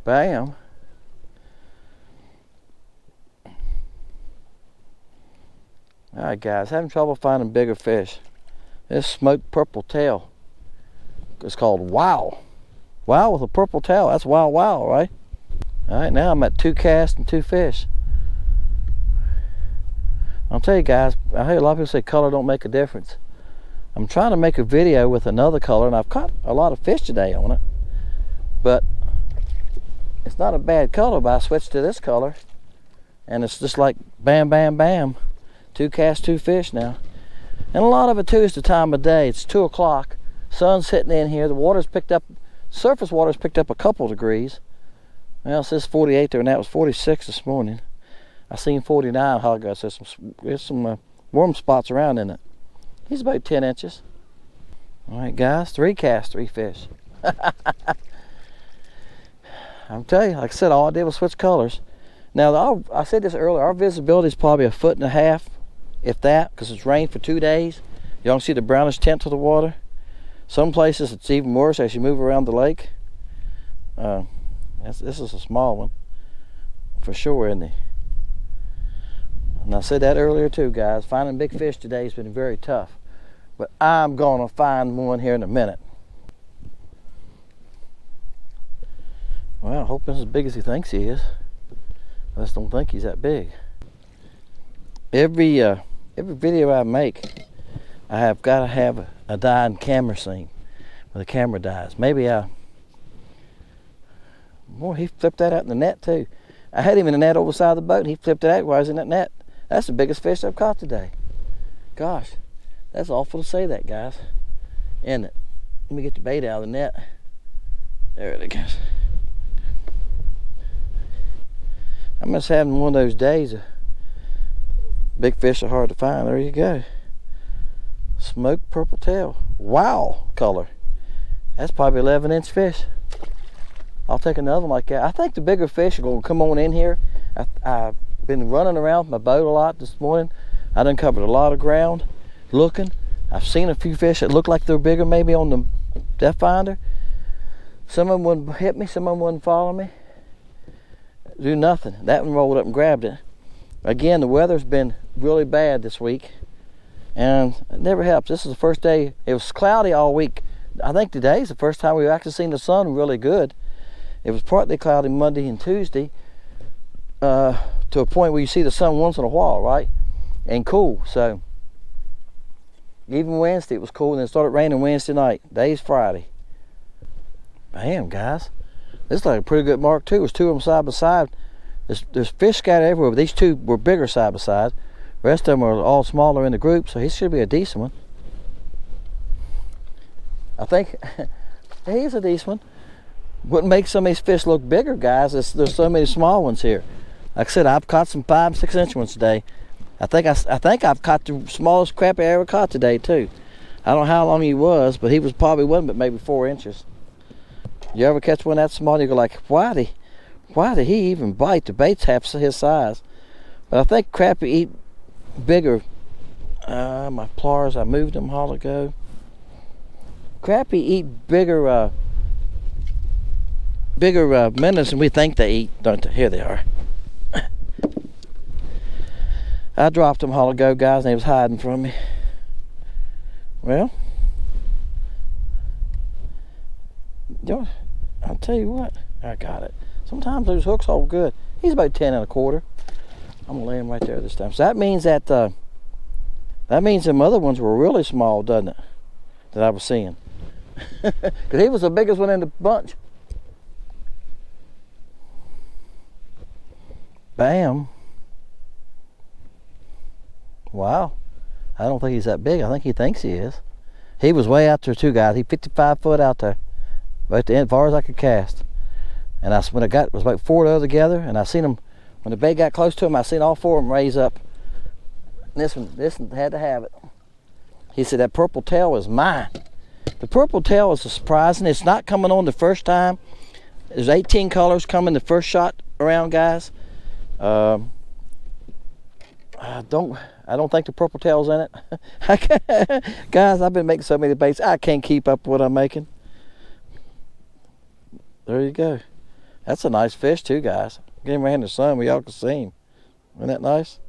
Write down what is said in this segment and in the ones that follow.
Bam. Alright guys, having trouble finding bigger fish. This smoked purple tail. It's called wow. Wow with a purple tail. That's wow wow, right? Alright, now I'm at 2 casts and 2 fish. I'll tell you guys, I hear a lot of people say color don't make a difference. I'm trying to make a video with another color and I've caught a lot of fish today on it. But it's not a bad color, but I switched to this color and it's just like bam bam bam. 2 casts, 2 fish now. And a lot of it too is the time of day. It's 2 o'clock, sun's hitting in here, the water's picked up, surface water's picked up a couple degrees. Well, it says 48 there and that was 46 this morning. I seen 49 a while ago, so there's some warm spots around in it. He's about 10 inches. Alright guys, 3 casts, 3 fish. I'm telling you, like I said, all I did was switch colors. Now, I said this earlier, our visibility is probably 1.5 feet, if that, because it's rained for 2 days. You don't see the brownish tint of the water. Some places it's even worse as you move around the lake. This is a small one, for sure, isn't it? And I said that earlier too, guys. Finding big fish today has been very tough. But I'm going to find one here in a minute. Well, I hope it's as big as he thinks he is. I just don't think he's that big. Every video I make, I have got to have a dying camera scene where the camera dies. Maybe boy, he flipped that out in the net too. I had him in the net over the side of the boat and he flipped it out while I was in that net. That's the biggest fish I've caught today. Gosh, that's awful to say that, guys. Isn't it? Let me get the bait out of the net. There it goes. I'm just having one of those days. Big fish are hard to find. There you go. Smoked purple tail. Wow color. That's probably 11-inch fish. I'll take another one like that. I think the bigger fish are going to come on in here. I've been running around with my boat a lot this morning. I done covered a lot of ground looking. I've seen a few fish that look like they're bigger maybe on the depth finder. Some of them wouldn't hit me, some of them wouldn't follow me. Do nothing. That one rolled up and grabbed it. Again, the weather's been really bad this week and it never helps. This is the first day. It was cloudy all week. I think today's the first time we've actually seen the sun really good. It was partly cloudy Monday and Tuesday to a point where you see the sun once in a while, right? And cool. So even Wednesday it was cool and it started raining Wednesday night. Today's Friday. Bam, guys. This is like a pretty good mark too. There's 2 of them side by side. There's fish scattered everywhere, but these 2 were bigger side by side. The rest of them are all smaller in the group, so he should be a decent one. I think he's a decent one. What makes some of these fish look bigger, guys, is there's so many small ones here. Like I said, I've caught some 5-6 inch ones today. I think I've caught the smallest crappie I ever caught today too. I don't know how long he was, but he was probably wasn't but maybe 4 inches. You ever catch one that small and you go like, why did he even bite? The bait's half his size. But I think crappie eat bigger. My pliers, I moved them a while ago. Crappie eat bigger minnows than we think they eat, don't they? Here they are. I dropped them a while ago, guys, and they was hiding from me. Well, I'll tell you what, I got it. Sometimes those hooks hold good. He's about 10 1/4. I'm gonna lay him right there this time. So that means that them other ones were really small, doesn't it? That I was seeing. Because he was the biggest one in the bunch. Bam. Wow. I don't think he's that big. I think he thinks he is. He was way out there too, guys. He's 55 foot out there. Right the end, as far as I could cast. And when I got, it was about 4 together, and I seen them, when the bait got close to him, I seen all 4 of them raise up. And this one had to have it. He said, that purple tail is mine. The purple tail is surprising. It's not coming on the first time. There's 18 colors coming the first shot around, guys. I don't think the purple tail's in it. Guys, I've been making so many baits, I can't keep up with what I'm making. There you go. That's a nice fish too, guys. Get him right in the sun where y'all can see him. Isn't that nice?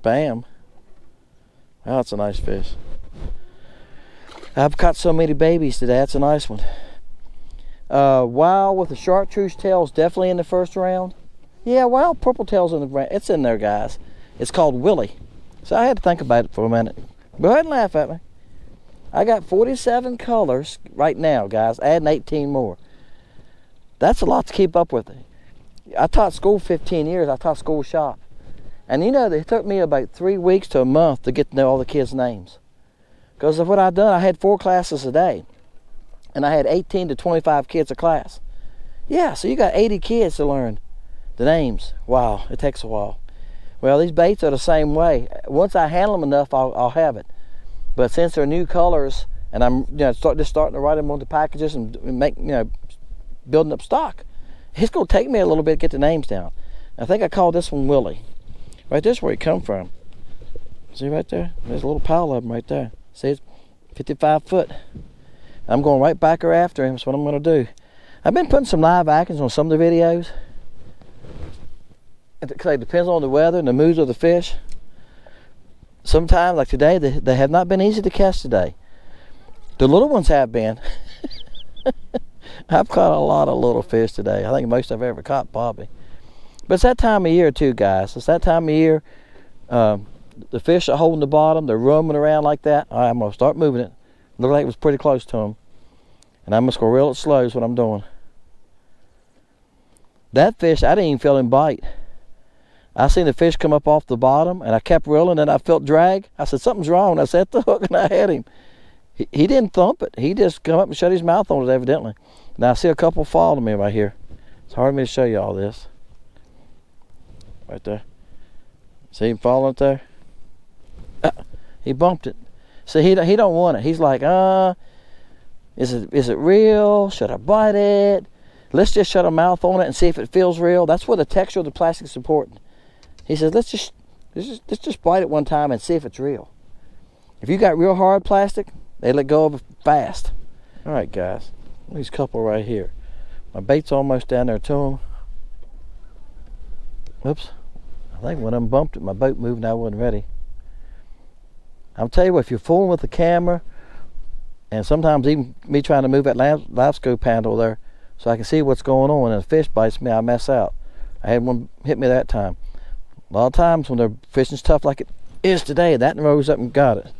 Bam. Oh, that's a nice fish. I've caught so many babies today. That's a nice one. Wild with the chartreuse tail's definitely in the first round. Yeah, wild purple tail's in the round. It's in there, guys. It's called Willy. So I had to think about it for a minute. Go ahead and laugh at me. I got 47 colors right now, guys. Adding 18 more. That's a lot to keep up with. I taught school 15 years. I taught school shop. And you know, it took me about 3 weeks to a month to get to know all the kids' names. Because of what I've done, I had 4 classes a day. And I had 18 to 25 kids a class. Yeah, so you got 80 kids to learn the names. Wow, it takes a while. Well, these baits are the same way. Once I handle them enough, I'll have it. But since they're new colors, and I'm starting to write them on the packages and make, building up stock, it's going to take me a little bit to get the names down. I think I called this one Willy. Right there's where he come from. See right there? There's a little pile of them right there. See, it's 55 foot. I'm going right back or after him. That's what I'm going to do. I've been putting some live actions on some of the videos. It depends on the weather and the moods of the fish. Sometimes, like today, they have not been easy to catch today. The little ones have been. I've caught a lot of little fish today. I think most I've ever caught, probably. But it's that time of year too, guys. It's that time of year. The fish are holding the bottom. They're roaming around like that. All right, I'm going to start moving it. Looked like it was pretty close to them. And I'm just going to reel it slow is what I'm doing. That fish, I didn't even feel him bite. I seen the fish come up off the bottom, and I kept reeling, and I felt drag. I said, something's wrong. I set the hook, and I had him. He didn't thump it. He just come up and shut his mouth on it, evidently. Now, I see a couple fall to me right here. It's hard for me to show you all this. Right there. See him falling there? He bumped it. See, he don't want it. He's like, is it real? Should I bite it? Let's just shut a mouth on it and see if it feels real. That's where the texture of the plastic is important. He says, let's just bite it one time and see if it's real. If you got real hard plastic, they let go of it fast. All right, guys. These couple right here. My bait's almost down there to them. Oops. I think one of them bumped it. My boat moved and I wasn't ready. I'll tell you what, if you're fooling with the camera, and sometimes even me trying to move that live scope handle there so I can see what's going on, and a fish bites me, I mess out. I had one hit me that time. A lot of times when they're fishing tough like it is today, that rose up and got it.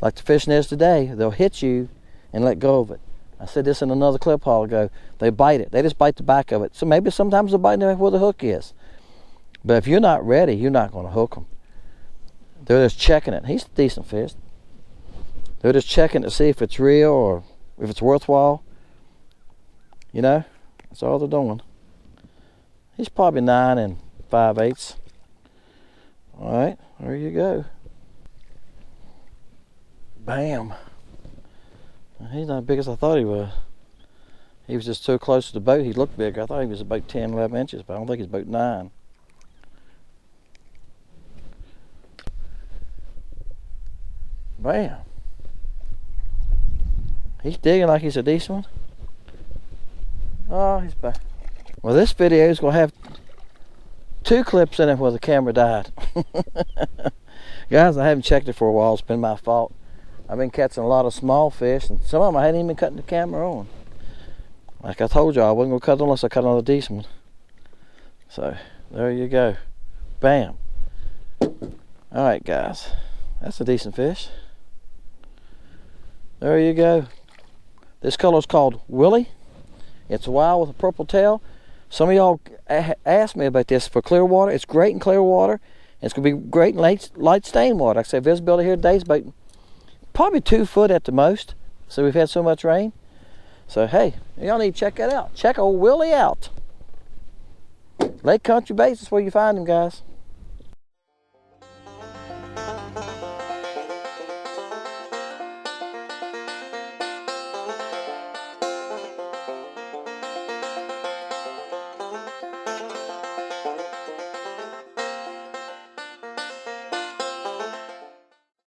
Like the fishing is today, they'll hit you and let go of it. I said this in another clip a while ago. They bite it. They just bite the back of it. So maybe sometimes they're biting where the hook is. But if you're not ready, you're not going to hook them. They're just checking it. He's a decent fish. They're just checking to see if it's real or if it's worthwhile. You know, that's all they're doing. He's probably 9 5/8. All right, there you go. Bam. He's not as big as I thought he was. He was just so close to the boat, he looked big. I thought he was about 10, 11 inches, but I don't think he's about 9. Bam. He's digging like he's a decent one. Oh, he's back. Well, this video is going to have 2 clips in it where the camera died. Guys, I haven't checked it for a while. It's been my fault. I've been catching a lot of small fish, and some of them I hadn't even been cutting the camera on. Like I told y'all, I wasn't going to cut it unless I cut another decent one. So, there you go. Bam. Alright, guys. That's a decent fish. There you go. This color is called Willy. It's wild with a purple tail. Some of y'all asked me about this for clear water. It's great in clear water. It's going to be great in light stain water. Like I said, visibility here today is about probably 2 foot at the most. So we've had so much rain. So hey, y'all need to check that out. Check old Willy out. Lake Country Baits is where you find him, guys.